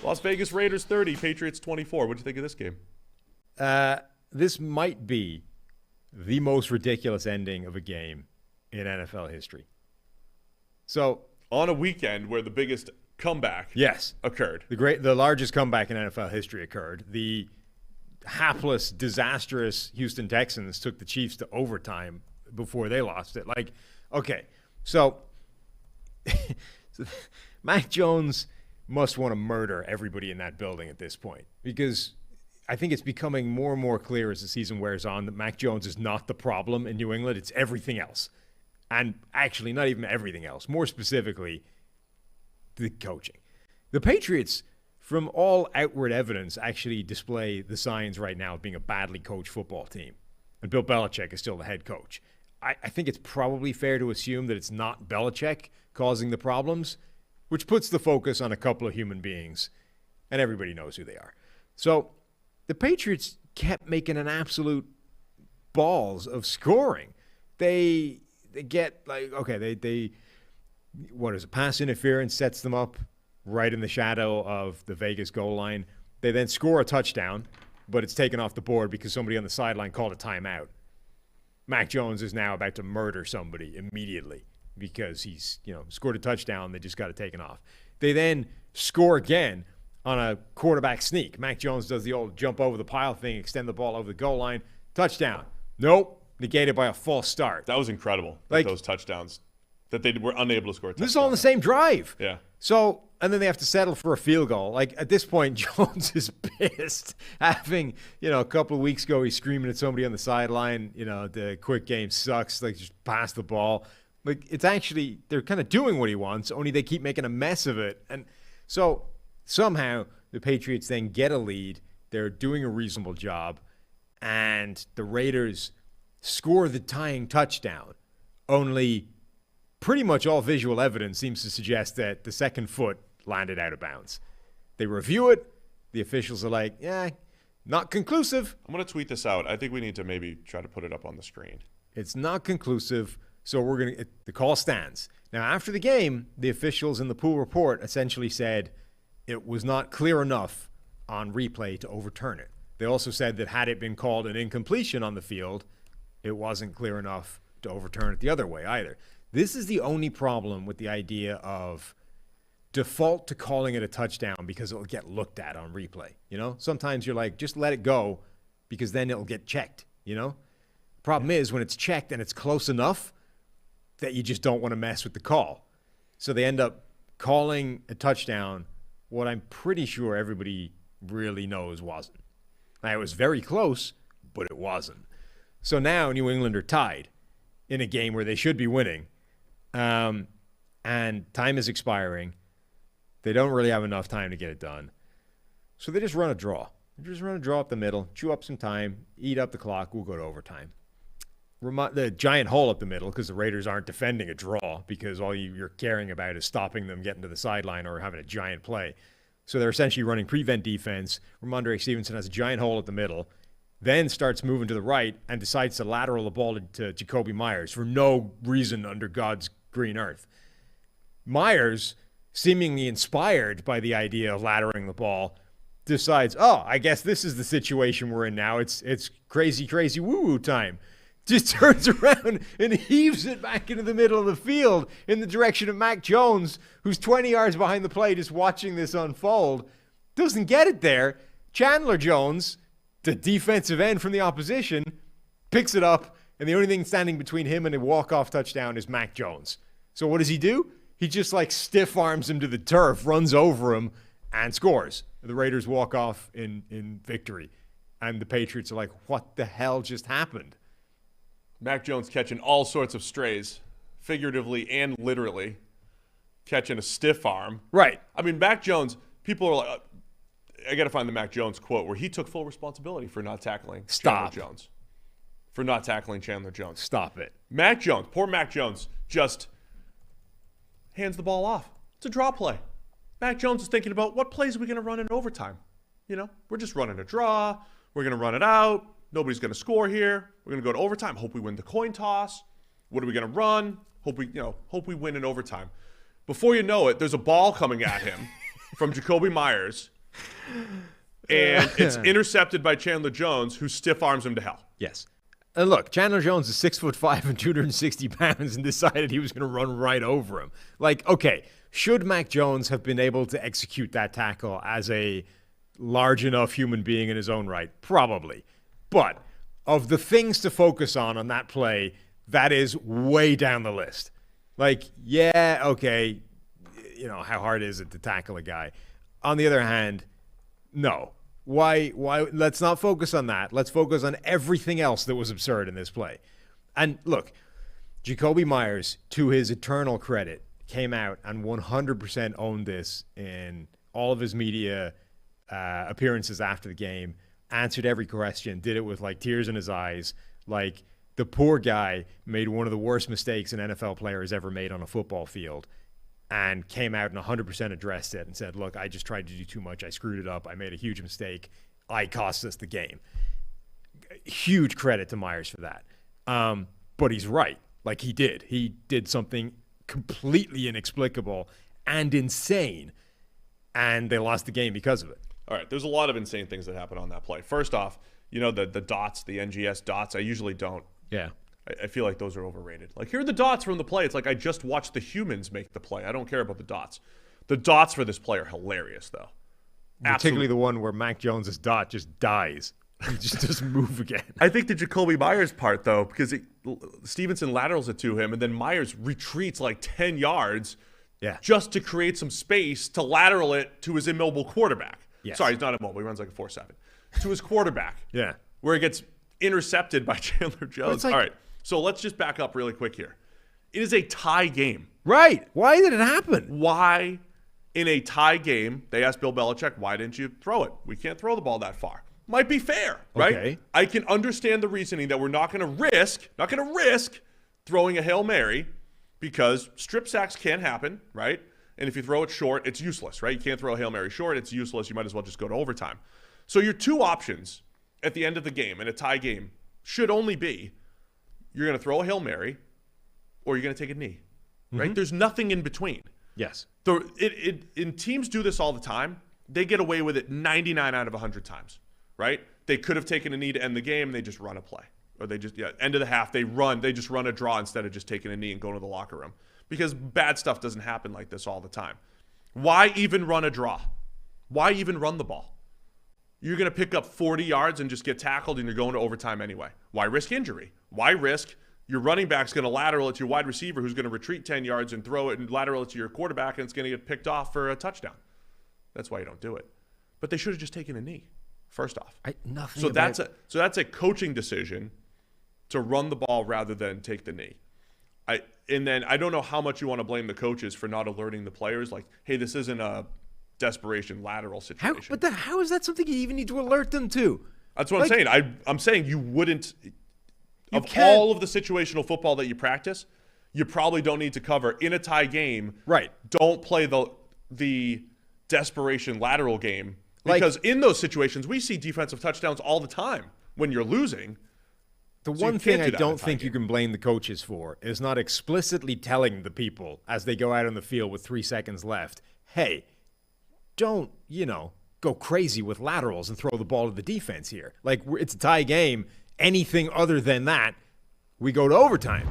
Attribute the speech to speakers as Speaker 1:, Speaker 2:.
Speaker 1: Las Vegas Raiders 30, Patriots 24. What do you think of this game?
Speaker 2: This might be the most ridiculous ending of a game in NFL history. So,
Speaker 1: on a weekend where the biggest comeback occurred.
Speaker 2: The largest comeback in NFL history occurred. The hapless, disastrous Houston Texans took the Chiefs to overtime before they lost it. Like, okay, so Mac Jones must want to murder everybody in that building at this point, because I think it's becoming more and more clear as the season wears on that Mac Jones is not the problem in New England. It's everything else. And actually, not even everything else. More specifically, the coaching. The Patriots, from all outward evidence, actually display the signs right now of being a badly coached football team. And Bill Belichick is still the head coach. I think it's probably fair to assume that it's not Belichick causing the problems, which puts the focus on a couple of human beings, and everybody knows who they are. So the Patriots kept making an absolute balls of scoring. They get what is it? Pass interference sets them up right in the shadow of the Vegas goal line. They then score a touchdown, but it's taken off the board because somebody on the sideline called a timeout. Mac Jones is now about to murder somebody immediately because he's, scored a touchdown. They just got it taken off. They then score again on a quarterback sneak. Mac Jones does the old jump over the pile thing, extend the ball over the goal line. Touchdown. Nope. Negated by a false start.
Speaker 1: That was incredible. Those touchdowns that they were unable to score.
Speaker 2: This is all in the same drive.
Speaker 1: Yeah.
Speaker 2: So, and then they have to settle for a field goal. Like, at this point, Jones is pissed. Having, a couple of weeks ago, he's screaming at somebody on the sideline, the quick game sucks. Like, just pass the ball. Like, it's actually, they're kind of doing what he wants, only they keep making a mess of it. And so, somehow, the Patriots then get a lead. They're doing a reasonable job. And the Raiders score the tying touchdown. Only pretty much all visual evidence seems to suggest that the second foot landed out of bounds. They review it. The officials are like, not conclusive.
Speaker 1: I'm going to tweet this out. I think we need to maybe try to put it up on the screen.
Speaker 2: It's not conclusive, so the call stands. Now, after the game, the officials in the pool report essentially said it was not clear enough on replay to overturn it. They also said that had it been called an incompletion on the field, it wasn't clear enough to overturn it the other way either. This is the only problem with the idea of default to calling it a touchdown because it'll get looked at on replay. Sometimes you're like, just let it go because then it'll get checked, Problem is when it's checked and it's close enough that you just don't want to mess with the call. So they end up calling a touchdown what I'm pretty sure everybody really knows wasn't. Now, it was very close, but it wasn't. So now New England are tied in a game where they should be winning. And time is expiring. They don't really have enough time to get it done. So they just run a draw. They just run a draw up the middle, chew up some time, eat up the clock, we'll go to overtime. The giant hole up the middle, because the Raiders aren't defending a draw, because all you're caring about is stopping them getting to the sideline or having a giant play. So they're essentially running prevent defense. Ramondre Stevenson has a giant hole at the middle, then starts moving to the right and decides to lateral the ball to Jacoby Myers for no reason under God's green earth. Myers, seemingly inspired by the idea of lateraling the ball, decides, I guess this is the situation we're in now. It's crazy, crazy woo-woo time. Just turns around and heaves it back into the middle of the field in the direction of Mac Jones, who's 20 yards behind the play just watching this unfold. Doesn't get it there. Chandler Jones, the defensive end from the opposition, picks it up, and the only thing standing between him and a walk-off touchdown is Mac Jones. So what does he do? He just stiff arms him to the turf, runs over him, and scores. The Raiders walk off in victory. And the Patriots are like, what the hell just happened?
Speaker 1: Mac Jones catching all sorts of strays, figuratively and literally, catching a stiff arm.
Speaker 2: Right.
Speaker 1: I mean, Mac Jones, people are like, I got to find the Mac Jones quote where he took full responsibility for not tackling Chandler Jones. For not tackling Chandler Jones.
Speaker 2: Stop it.
Speaker 1: Mac Jones, poor Mac Jones, just hands the ball off. It's a draw play. Mac Jones is thinking about what plays are we going to run in overtime. We're just running a draw. We're going to run it out. Nobody's going to score here. We're going to go to overtime. Hope we win the coin toss. What are we going to run? Hope we win in overtime. Before you know it, there's a ball coming at him from Jacoby Myers. And it's intercepted by Chandler Jones, who stiff arms him to hell.
Speaker 2: Yes. And look, Chandler Jones is 6'5" and 260 pounds and decided he was going to run right over him. Like, okay, should Mac Jones have been able to execute that tackle as a large enough human being in his own right? Probably. But of the things to focus on that play, that is way down the list. Like, yeah, okay, how hard is it to tackle a guy? On the other hand, no. Why? Let's not focus on that. Let's focus on everything else that was absurd in this play. And look, Jacoby Myers, to his eternal credit, came out and 100% owned this in all of his media appearances after the game, answered every question, did it with like tears in his eyes. Like, the poor guy made one of the worst mistakes an NFL player has ever made on a football field, and came out and 100% addressed it and said, look, I just tried to do too much. I screwed it up. I made a huge mistake. I cost us the game. Huge credit to Myers for that. But he's right. Like, he did. He did something completely inexplicable and insane, and they lost the game because of it.
Speaker 1: All right, there's a lot of insane things that happen on that play. First off, the dots, the NGS dots, I usually don't.
Speaker 2: Yeah.
Speaker 1: I feel like those are overrated. Like, here are the dots from the play. It's like I just watched the humans make the play. I don't care about the dots. The dots for this play are hilarious, though.
Speaker 2: Particularly the one where Mac Jones' dot just dies. He just doesn't move again.
Speaker 1: I think the Jacoby Myers part, though, because Stevenson laterals it to him, and then Myers retreats like 10 yards just to create some space to lateral it to his immobile quarterback.
Speaker 2: Yes.
Speaker 1: Sorry, he's not immobile. He runs like a 4.7. To his quarterback.
Speaker 2: Yeah.
Speaker 1: Where it gets intercepted by Chandler Jones. All right. So let's just back up really quick here. It is a tie game.
Speaker 2: Right. Why did it happen?
Speaker 1: Why, in a tie game, they asked Bill Belichick, why didn't you throw it? We can't throw the ball that far. Might be fair, right?
Speaker 2: Okay.
Speaker 1: I can understand the reasoning that we're not going to risk throwing a Hail Mary, because strip sacks can happen, right? And if you throw it short, it's useless, right? You can't throw a Hail Mary short. It's useless. You might as well just go to overtime. So your two options at the end of the game, in a tie game, should only be you're going to throw a Hail Mary or you're going to take a knee, right? There's nothing in between.
Speaker 2: Yes.
Speaker 1: And teams do this all the time. They get away with it 99 out of 100 times, right? They could have taken a knee to end the game. They just run a play. Or they just, end of the half, they just run a draw instead of just taking a knee and going to the locker room. Because bad stuff doesn't happen like this all the time. Why even run a draw? Why even run the ball? You're going to pick up 40 yards and just get tackled, and you're going to overtime anyway. Why risk injury? Why risk your running back's going to lateral it to your wide receiver, who's going to retreat 10 yards and throw it and lateral it to your quarterback, and it's going to get picked off for a touchdown? That's why you don't do it. But they should have just taken a knee, first off. That's a coaching decision to run the ball rather than take the knee. And then I don't know how much you want to blame the coaches for not alerting the players. Like, hey, this isn't a desperation lateral situation.
Speaker 2: How is that something you even need to alert them to?
Speaker 1: That's what I'm saying. I'm saying you wouldn't. All of the situational football that you practice, you probably don't need to cover in a tie game.
Speaker 2: Right.
Speaker 1: Don't play the desperation lateral game, because in those situations we see defensive touchdowns all the time when you're losing.
Speaker 2: The one thing I don't think you can blame the coaches for is not explicitly telling the people as they go out on the field with 3 seconds left, hey, don't, go crazy with laterals and throw the ball to the defense here. Like, it's a tie game. Anything other than that, we go to overtime.